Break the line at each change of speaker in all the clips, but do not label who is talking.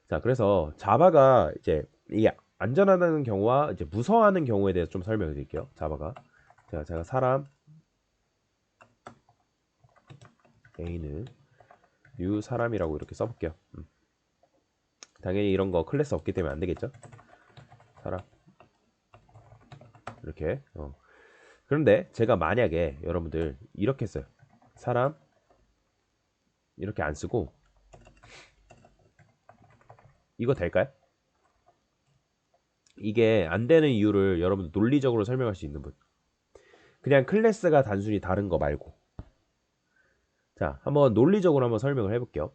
자, 그래서 자바가 이제 이게 안전하다는 경우와 이제 무서워하는 경우에 대해서 좀 설명을 드릴게요. 자바가 제가 사람 A는 new 사람이라고 이렇게 써볼게요. 당연히 이런 거 클래스 없기 때문에 안 되겠죠. 사람 이렇게 그런데 제가 만약에 여러분들 이렇게 써요. 사람 이렇게 안 쓰고 이거 될까요? 이게 안 되는 이유를 여러분 논리적으로 설명할 수 있는 분. 그냥 클래스가 단순히 다른 거 말고. 자, 한번 논리적으로 한번 설명을 해볼게요.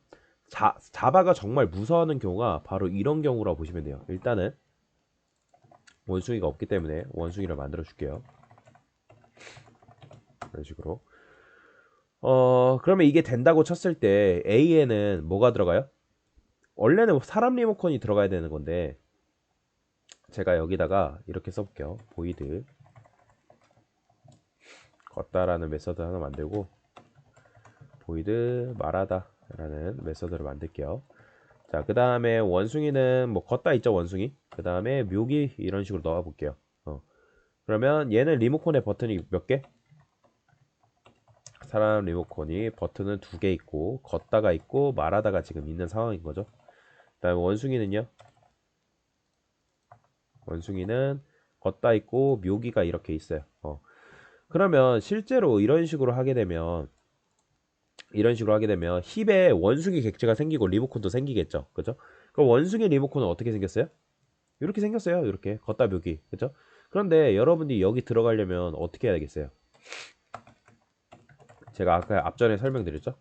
자바가 정말 무서워하는 경우가 바로 이런 경우라고 보시면 돼요. 일단은 원숭이가 없기 때문에 원숭이를 만들어 줄게요. 이런 식으로. 그러면 이게 된다고 쳤을 때 A에는 뭐가 들어가요? 원래는 사람 리모컨이 들어가야 되는 건데 제가 여기다가 이렇게 써볼게요. void 걷다라는 메서드 하나 만들고 void 말하다 라는 메서드를 만들게요. 자, 그 다음에 원숭이는 뭐 걷다 있죠, 원숭이. 그 다음에 묘기 이런 식으로 넣어 볼게요. 그러면 얘는 리모컨에 버튼이 몇 개? 사람 리모컨이 버튼은 2개 있고 걷다가 있고 말하다가 지금 있는 상황인 거죠. 그 다음에 원숭이는요. 원숭이는 걷다 있고 묘기가 이렇게 있어요. 그러면 실제로 이런 식으로 하게 되면 힙에 원숭이 객체가 생기고 리모컨도 생기겠죠. 그죠? 그럼 원숭이 리모컨은 어떻게 생겼어요? 이렇게 생겼어요. 이렇게 걷다 묘기. 그죠? 그런데 여러분이 여기 들어가려면 어떻게 해야 되겠어요? 제가 아까 앞전에 설명드렸죠.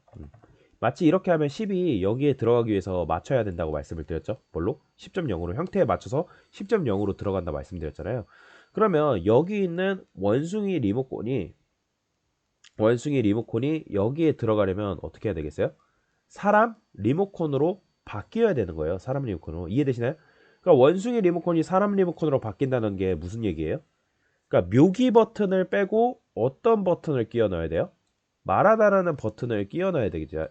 마치 이렇게 하면 10이 여기에 들어가기 위해서 맞춰야 된다고 말씀을 드렸죠. 뭘로? 10.0으로 형태에 맞춰서 10.0으로 들어간다 말씀드렸잖아요. 그러면 여기 있는 원숭이 리모컨이 여기에 들어가려면 어떻게 해야 되겠어요? 사람 리모컨으로 바뀌어야 되는 거예요. 사람 리모컨으로. 이해되시나요? 그러니까 원숭이 리모컨이 사람 리모컨으로 바뀐다는 게 무슨 얘기예요? 그러니까 묘기 버튼을 빼고 어떤 버튼을 끼워 넣어야 돼요? 말하다라는 버튼을 끼워 넣어야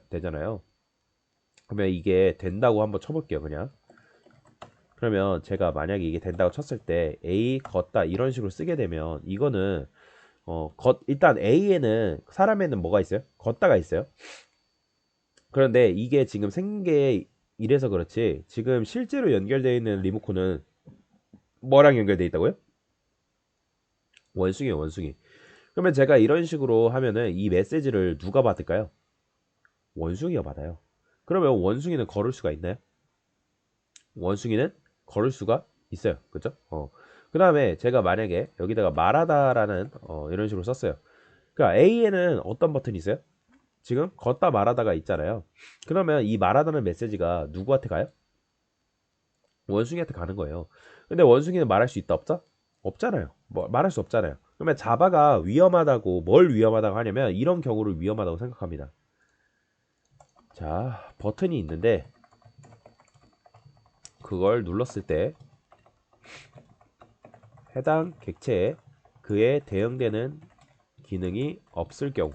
되잖아요. 그러면 이게 된다고 한번 쳐볼게요, 그냥. 그러면 제가 만약에 이게 된다고 쳤을 때 A 걷다 이런 식으로 쓰게 되면 이거는 일단 A에는 사람에는 뭐가 있어요? 걷다가 있어요. 그런데 이게 지금 생긴 게 이래서 그렇지 지금 실제로 연결되어 있는 리모컨은 뭐랑 연결되어 있다고요? 원숭이에요, 원숭이. 그러면 제가 이런 식으로 하면은 이 메시지를 누가 받을까요? 원숭이가 받아요. 그러면 원숭이는 걸을 수가 있나요? 원숭이는 걸을 수가 있어요. 그죠? 그 다음에 제가 만약에 여기다가 말하다라는 이런 식으로 썼어요. 그러니까 A에는 어떤 버튼이 있어요? 지금 걷다 말하다가 있잖아요. 그러면 이 말하다는 메시지가 누구한테 가요? 원숭이한테 가는 거예요. 근데 원숭이는 말할 수 있다 없다? 없잖아요. 뭐 말할 수 없잖아요. 그러면 자바가 위험하다고 뭘 위험하다고 하냐면 이런 경우를 위험하다고 생각합니다. 자, 버튼이 있는데 그걸 눌렀을 때 해당 객체에 그에 대응되는 기능이 없을 경우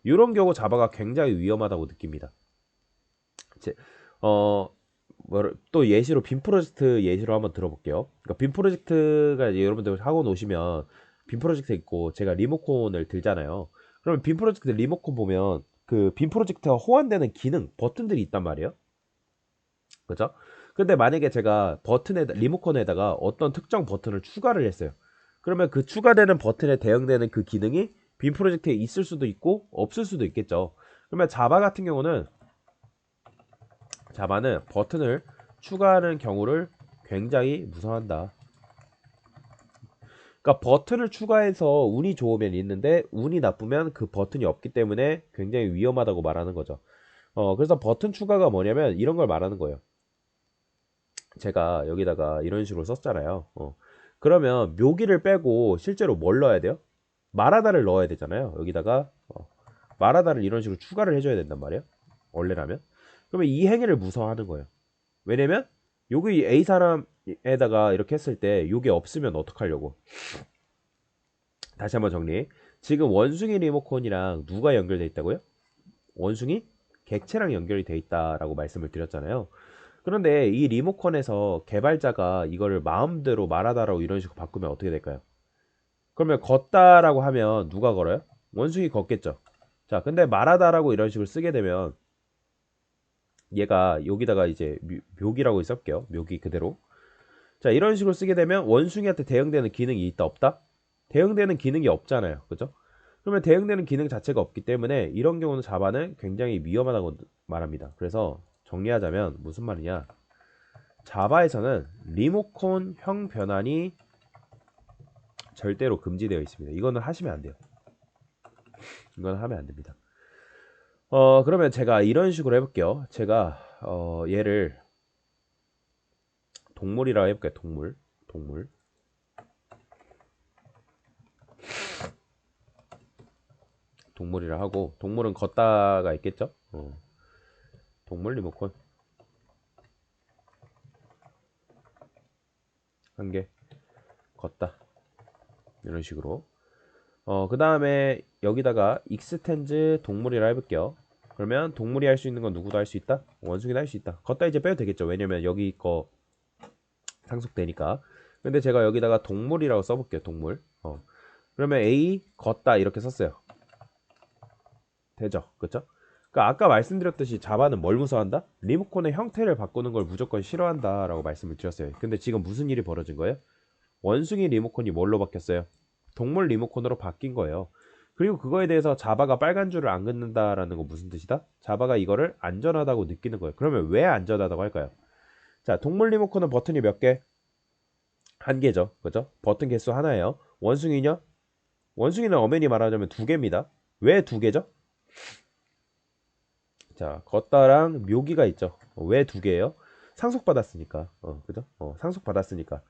이런 경우 자바가 굉장히 위험하다고 느낍니다. 제, 어, 또 예시로 빔 프로젝트 예시로 한번 들어볼게요. 그러니까 빔 프로젝트가 여러분들 학원 오시면 빔 프로젝트 있고 제가 리모컨을 들잖아요. 그러면 빔 프로젝트 리모컨 보면 그 빔 프로젝트가 호환되는 기능 버튼들이 있단 말이에요. 그죠? 근데 만약에 제가 리모컨에다가 어떤 특정 버튼을 추가를 했어요. 그러면 그 추가되는 버튼에 대응되는 그 기능이 빔 프로젝트에 있을 수도 있고 없을 수도 있겠죠. 그러면 자바 같은 경우는 자바는 버튼을 추가하는 경우를 굉장히 무서워한다. 그러니까 버튼을 추가해서 운이 좋으면 있는데 운이 나쁘면 그 버튼이 없기 때문에 굉장히 위험하다고 말하는 거죠. 그래서 버튼 추가가 뭐냐면 이런 걸 말하는 거예요. 제가 여기다가 이런 식으로 썼잖아요. 그러면 묘기를 빼고 실제로 뭘 넣어야 돼요? 말하다를 넣어야 되잖아요. 여기다가 말하다를 이런 식으로 추가를 해줘야 된단 말이에요. 원래라면. 그러면 이 행위를 무서워하는 거예요. 왜냐면 여기 A 사람에다가 이렇게 했을 때 이게 없으면 어떡하려고. 다시 한번 정리. 지금 원숭이 리모컨이랑 누가 연결돼 있다고요? 원숭이 객체랑 연결이 돼 있다라고 말씀을 드렸잖아요. 그런데 이 리모컨에서 개발자가 이거를 마음대로 말하다라고 이런 식으로 바꾸면 어떻게 될까요? 그러면 걷다라고 하면 누가 걸어요? 원숭이 걷겠죠. 자, 근데 말하다라고 이런 식으로 쓰게 되면 얘가 여기다가 이제 묘기라고 써볼게요. 묘기 그대로. 자, 이런 식으로 쓰게 되면 원숭이한테 대응되는 기능이 있다 없다? 대응되는 기능이 없잖아요. 그죠? 그러면 대응되는 기능 자체가 없기 때문에 이런 경우는 자바는 굉장히 위험하다고 말합니다. 그래서 정리하자면 무슨 말이냐? 자바에서는 리모컨형 변환이 절대로 금지되어 있습니다. 이거는 하시면 안 돼요. 이건 하면 안 됩니다. 그러면 제가 이런 식으로 해볼게요. 제가 얘를 동물이라고 해볼게요. 동물. 동물이라 하고 동물은 걷다가 있겠죠? 동물 리모컨 한 개 걷다 이런 식으로 그 다음에 여기다가 익스텐즈 동물이라 해볼게요. 그러면 동물이 할 수 있는 건 누구도 할 수 있다? 원숭이도 할 수 있다. 걷다 이제 빼도 되겠죠. 왜냐면 여기 거 상속되니까. 근데 제가 여기다가 동물이라고 써볼게요. 동물. 그러면 A 걷다 이렇게 썼어요. 되죠? 그쵸? 그러니까 아까 말씀드렸듯이 자바는 뭘 무서워한다? 리모컨의 형태를 바꾸는 걸 무조건 싫어한다 라고 말씀을 드렸어요. 근데 지금 무슨 일이 벌어진 거예요? 원숭이 리모컨이 뭘로 바뀌었어요? 동물 리모컨으로 바뀐 거예요. 그리고 그거에 대해서 자바가 빨간 줄을 안 긋는다라는 건 무슨 뜻이다? 자바가 이거를 안전하다고 느끼는 거예요. 그러면 왜 안전하다고 할까요? 자, 동물 리모컨은 버튼이 몇 개? 한 개죠. 그죠? 버튼 개수 하나예요. 원숭이냐? 원숭이는 엄연히 말하자면 두 개입니다. 왜 두 개죠? 자, 걷다랑 묘기가 있죠. 왜 두 개예요? 상속받았으니까. 그죠? 상속받았으니까.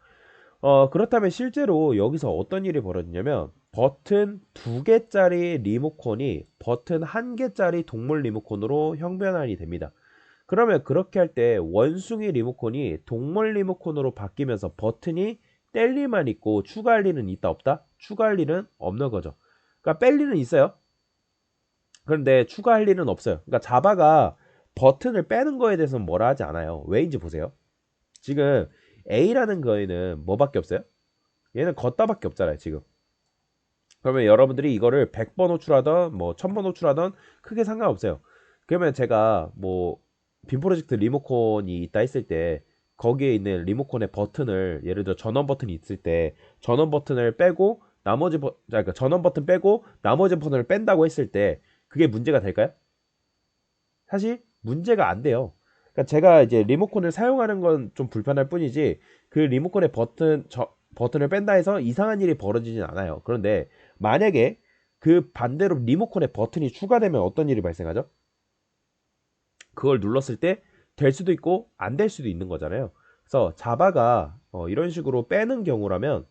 그렇다면 실제로 여기서 어떤 일이 벌어지냐면 버튼 두 개짜리 리모컨이 버튼 한 개짜리 동물 리모컨으로 형변환이 됩니다. 그러면 그렇게 할 때 원숭이 리모컨이 동물 리모컨으로 바뀌면서 버튼이 뗄 일만 있고 추가할 일은 있다 없다? 추가할 일은 없는 거죠. 그러니까 뺄 일은 있어요. 그런데 추가할 일은 없어요. 그러니까 자바가 버튼을 빼는 거에 대해서는 뭐라 하지 않아요. 왜인지 보세요. 지금 A라는 거에는 뭐밖에 없어요? 얘는 걷다밖에 없잖아요, 지금. 그러면 여러분들이 이거를 100번 호출하던 뭐 1000번 호출하던 크게 상관없어요. 그러면 제가 뭐 빔 프로젝트 리모컨이 있다 했을 때 거기에 있는 리모컨의 버튼을 예를 들어 전원 버튼이 있을 때 전원 버튼을 빼고 그러니까 전원 버튼 빼고 나머지 버튼을 뺀다고 했을 때 그게 문제가 될까요? 사실 문제가 안 돼요. 그러니까 제가 이제 리모컨을 사용하는 건 좀 불편할 뿐이지 그 리모컨의 버튼을 뺀다 해서 이상한 일이 벌어지진 않아요. 그런데 만약에 그 반대로 리모컨에 버튼이 추가되면 어떤 일이 발생하죠? 그걸 눌렀을 때 될 수도 있고 안 될 수도 있는 거잖아요. 그래서 자바가 이런 식으로 빼는 경우라면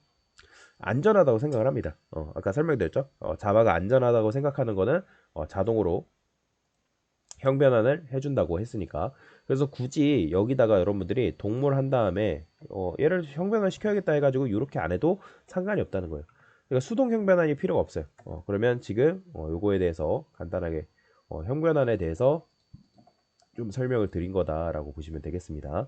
안전하다고 생각을 합니다. 아까 설명드렸죠? 자바가 안전하다고 생각하는 거는 자동으로 형변환을 해준다고 했으니까. 그래서 굳이 여기다가 여러분들이 동물 한 다음에 얘를 형변환 시켜야겠다 해가지고 이렇게 안 해도 상관이 없다는 거예요. 그러니까 수동 형변환이 필요가 없어요. 그러면 지금 요거에 대해서 간단하게 형변환에 대해서 좀 설명을 드린 거다라고 보시면 되겠습니다.